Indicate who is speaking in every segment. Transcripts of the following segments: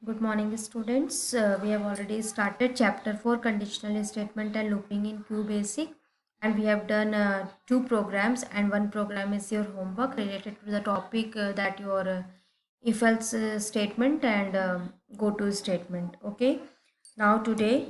Speaker 1: Good morning, students. We have already started chapter 4 conditional statement and looping in Q basic, and we have done two programs, and one program is your homework related to the topic that your if else statement and go to statement. Okay, now today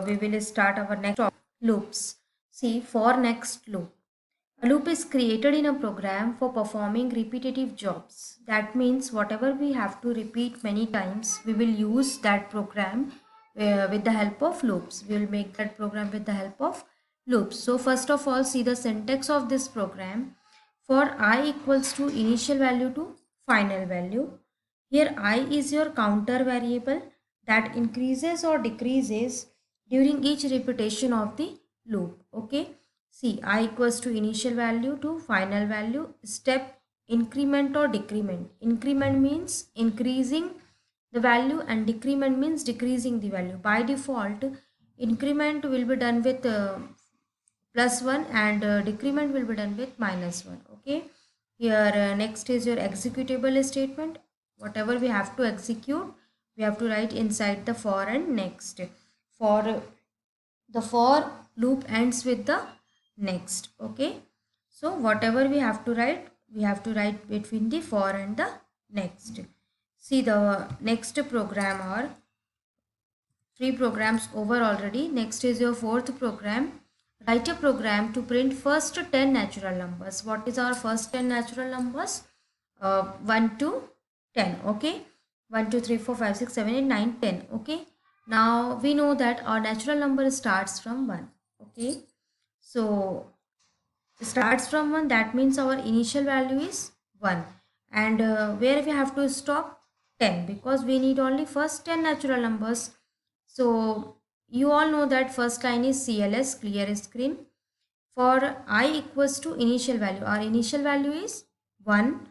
Speaker 1: we will start our next topic, loops. See, for next loop. A loop is created in a program for performing repetitive jobs. That means whatever we have to repeat many times, we will use that program with the help of loops. We will make that program with the help of loops. So first of all, see the syntax of this program. For I equals to initial value to final value. Here I is your counter variable that increases or decreases during each repetition of the loop. Okay. See, I equals to initial value to final value, step increment or decrement. Increment means increasing the value and decrement means decreasing the value. By default, increment will be done with +1 and decrement will be done with -1. Okay. Here next is your executable statement. Whatever we have to execute, we have to write inside the for and next. For the for loop ends with the next. Okay, so whatever we have to write between the for and the next. See, the next program or three programs over already. Next is your fourth program. Write a program to print first 10 natural numbers. What is our first 10 natural numbers? 1 to 10. Okay, 1 2 3 4 5 6 7 8 9 10. Okay, now we know that our natural number starts from 1. Okay, so starts from 1, that means our initial value is 1, and where we have to stop 10 because we need only first 10 natural numbers. So you all know that first line is CLS, clear screen. For I equals to initial value, our initial value is 1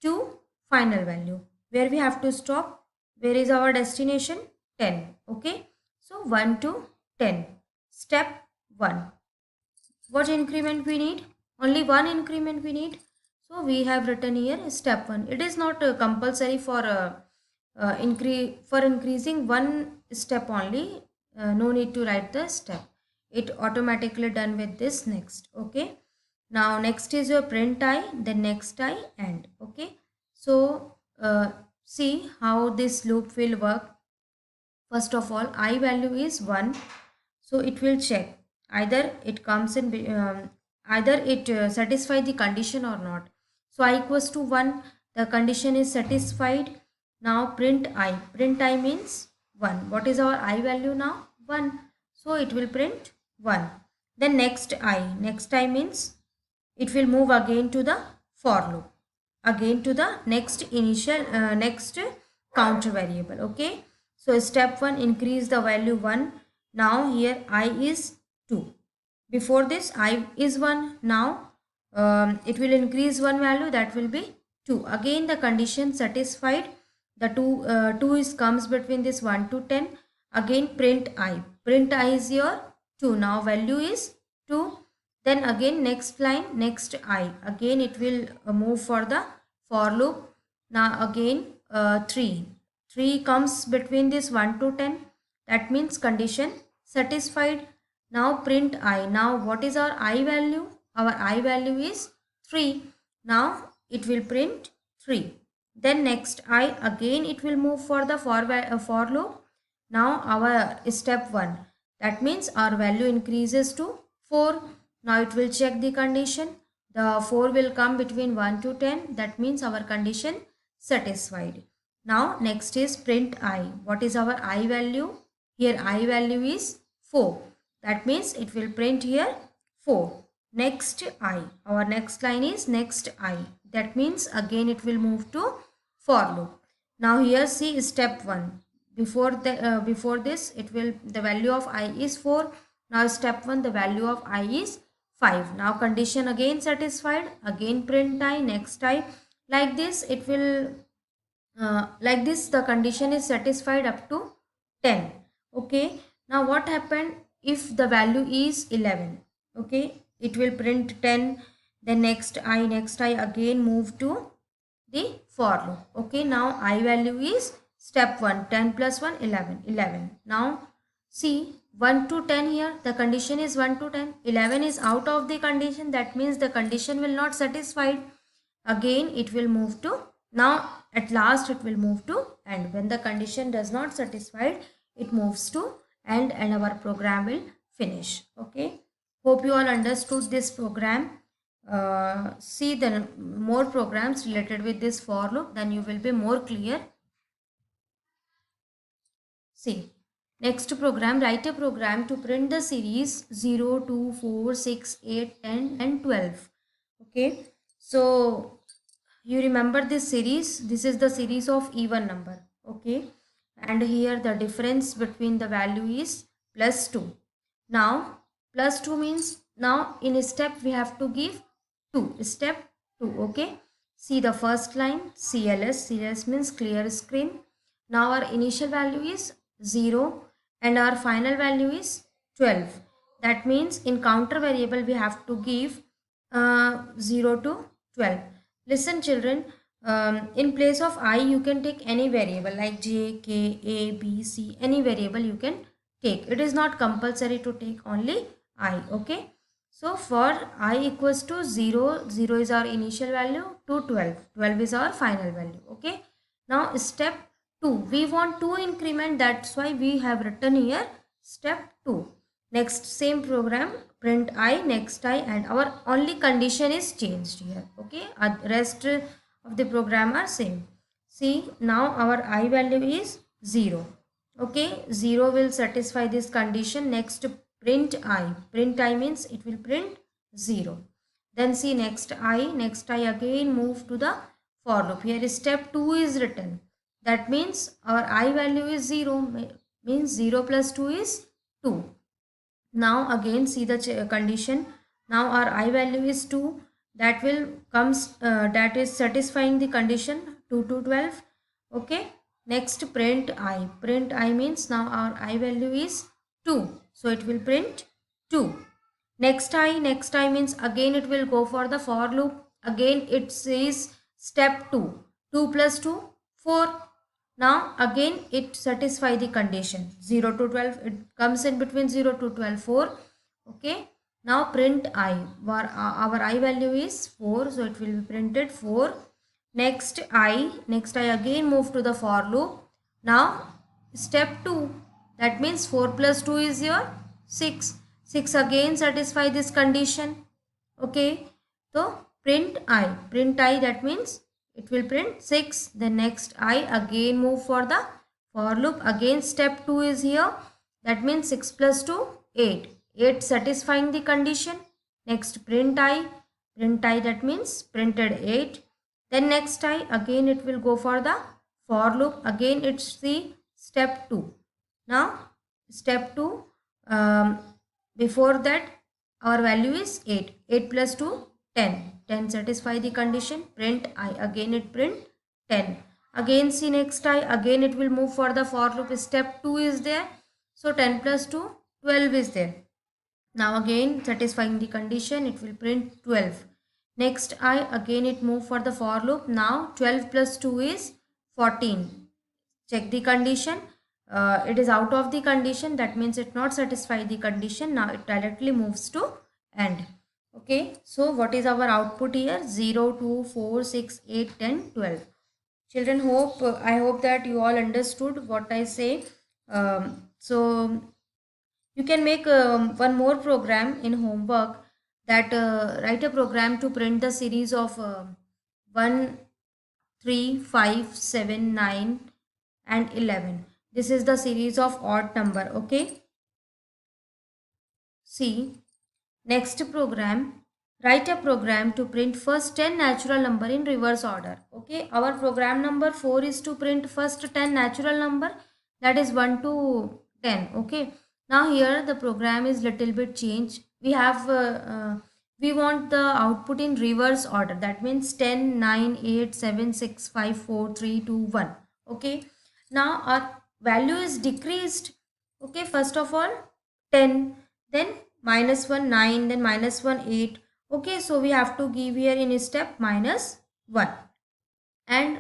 Speaker 1: to final value. Where we have to stop? Where is our destination? 10. Okay. So 1 to 10. Step 1. What increment we need? Only one increment we need. So we have written here step 1. It is not compulsory for increasing one step only. No need to write the step. It automatically done with this next. Okay. Now next is your print I, then next I and. Okay. So see how this loop will work. First of all, I value is 1, so it will check either it comes in either it satisfy the condition or not. So I equals to 1, the condition is satisfied. Now print I means 1. What is our I value now? 1, so it will print 1. Then next I means it will move again to the for loop, again to the next initial next counter variable. Okay, so step 1, increase the value 1. Now here I is 2. Before this I is 1. Now it will increase one value, that will be 2. Again the condition satisfied. The 2 is comes between this 1 to 10. Again print I is your 2. Now value is 2. Then again next line, next I, again it will move for the for loop. Now again 3 comes between this 1 to 10, that means condition satisfied. Now print I. Now what is our I value? Our I value is 3. Now it will print 3. Then next I, again it will move for the for loop. Now our step 1, that means our value increases to 4. Now it will check the condition. The 4 will come between 1 to 10, that means our condition satisfied. Now next is print I. What is our I value? Here I value is 4. That means it will print here 4. Next I. Our next line is next I. That means again it will move to for loop. Now here see step 1. Before this it will, the value of I is 4. Now step 1, the value of I is 5. Now condition again satisfied. Again print I, next I. Like this it will like this the condition is satisfied up to 10. Okay, now what happened if the value is 11? Okay, it will print 10. Then next I again move to the for loop. Okay, now I value is Step 1, 10 plus 1, 11. 11. Now see 1 to 10 here, the condition is 1 to 10. 11 is out of the condition, that means the condition will not satisfied. Again it will move to, now at last it will move to end. When the condition does not satisfied, it moves to end and our program will finish. Okay, hope you all understood this program. See the more programs related with this for loop, then you will be more clear. See, next program, write a program to print the series 0, 2, 4, 6, 8, 10 and 12. Okay, so you remember this series, this is the series of even number. Okay, and here the difference between the value is plus 2. Now plus 2 means, now in step we have to give 2, step 2. Okay, see the first line, CLS means clear screen. Now our initial value is 0 and our final value is 12. That means in counter variable we have to give 0 to 12. Listen children, in place of I you can take any variable like J, K, A, B, C, any variable you can take. It is not compulsory to take only I. Okay. So for I equals to 0, 0 is our initial value, to 12, 12 is our final value. Okay. Now step 2, we want 2 increment, that's why we have written here step 2. Next same program, print I, next I, and our only condition is changed here. Okay, rest of the program are same. See, now our I value is 0. Okay, 0 will satisfy this condition. Next print I means it will print 0. Then see next I again move to the for loop. Here step 2 is written. That means our I value is 0, means 0 plus 2 is 2. Now again see the condition. Now our I value is 2. That will comes that is satisfying the condition 2 to 12. Okay. Next print I. Print I means now our I value is 2. So it will print 2. Next I means again it will go for the for loop. Again it says step 2. 2 plus 2, 4. Now again it satisfy the condition 0 to 12, it comes in between 0 to 12, 4. Okay, now print I, our I value is 4, so it will be printed 4. Next I again move to the for loop. Now step 2, that means 4 plus 2 is your 6. 6 again satisfy this condition. Okay, so print I, that means it will print 6. Then next I again move for the for loop. Again step 2 is here. That means 6 plus 2, 8. 8 satisfying the condition. Next print I, that means printed 8. Then next I again it will go for the for loop. Again it's the step 2. Now step 2, before that our value is 8. 8 plus 2, 10. 10 satisfy the condition. Print I, again it print 10. Again see next I, again it will move for the for loop. Step 2 is there. So 10 plus 2, 12 is there. Now again satisfying the condition, it will print 12. Next I, again it move for the for loop. Now 12 plus 2 is 14. Check the condition. It is out of the condition, that means it not satisfy the condition. Now it directly moves to end. Okay, so what is our output here? 0, 2, 4, 6, 8, 10, 12. Children, I hope that you all understood what I say. So you can make one more program in homework, that write a program to print the series of 1, 3, 5, 7, 9 and 11. This is the series of odd number. Okay, see next program, write a program to print first 10 natural number in reverse order. Okay, our program number 4 is to print first 10 natural number, that is 1 to 10. Okay, now here the program is little bit changed. We have we want the output in reverse order, that means 10, 9, 8, 7, 6, 5, 4, 3, 2, 1. Okay, now our value is decreased. Okay, first of all 10, then -1 9, then -1 8. Okay, so we have to give here in step -1, and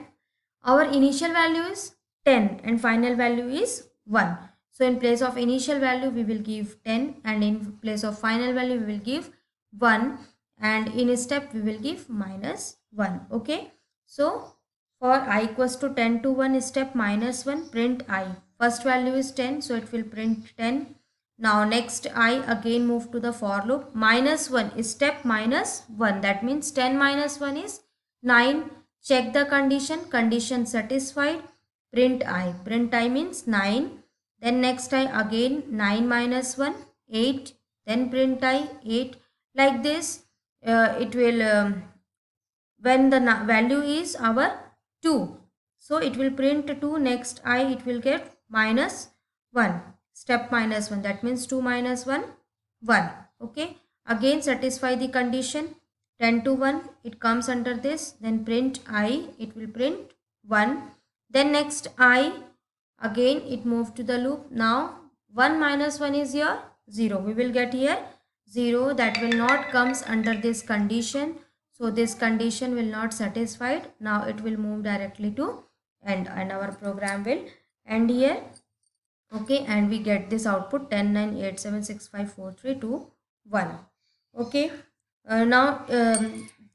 Speaker 1: our initial value is 10 and final value is 1. So in place of initial value we will give 10 and in place of final value we will give 1 and in a step we will give minus 1. Okay. So for I equals to 10 to 1 step minus 1 print I. First value is 10 so it will print 10. Now next I again move to the for loop. Minus 1 is step minus 1. That means 10 minus 1 is 9. Check the condition. Condition satisfied. Print I. Print I means 9. Then next I again 9 minus 1 8. Then print I 8. Like this it will when the value is our 2. So it will print 2. Next I it will get minus 1. Step minus 1. That means 2 minus 1 1. Okay. Again satisfy the condition. 10 to 1 it comes under this. Then print I. It will print 1. Then next I again it moved to the loop. Now 1 minus 1 is your 0. We will get here 0. That will not comes under this condition. So this condition will not satisfied. Now it will move directly to end and our program will end here. Okay, and we get this output 10 9 8 7 6 5 4 3 2 1. Okay. Now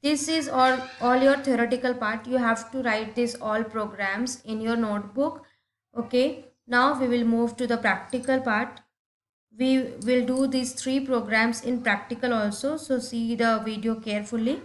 Speaker 1: this is all your theoretical part. You have to write this all programs in your notebook. Okay. Now we will move to the practical part. We will do these 3 programs in practical also. So see the video carefully.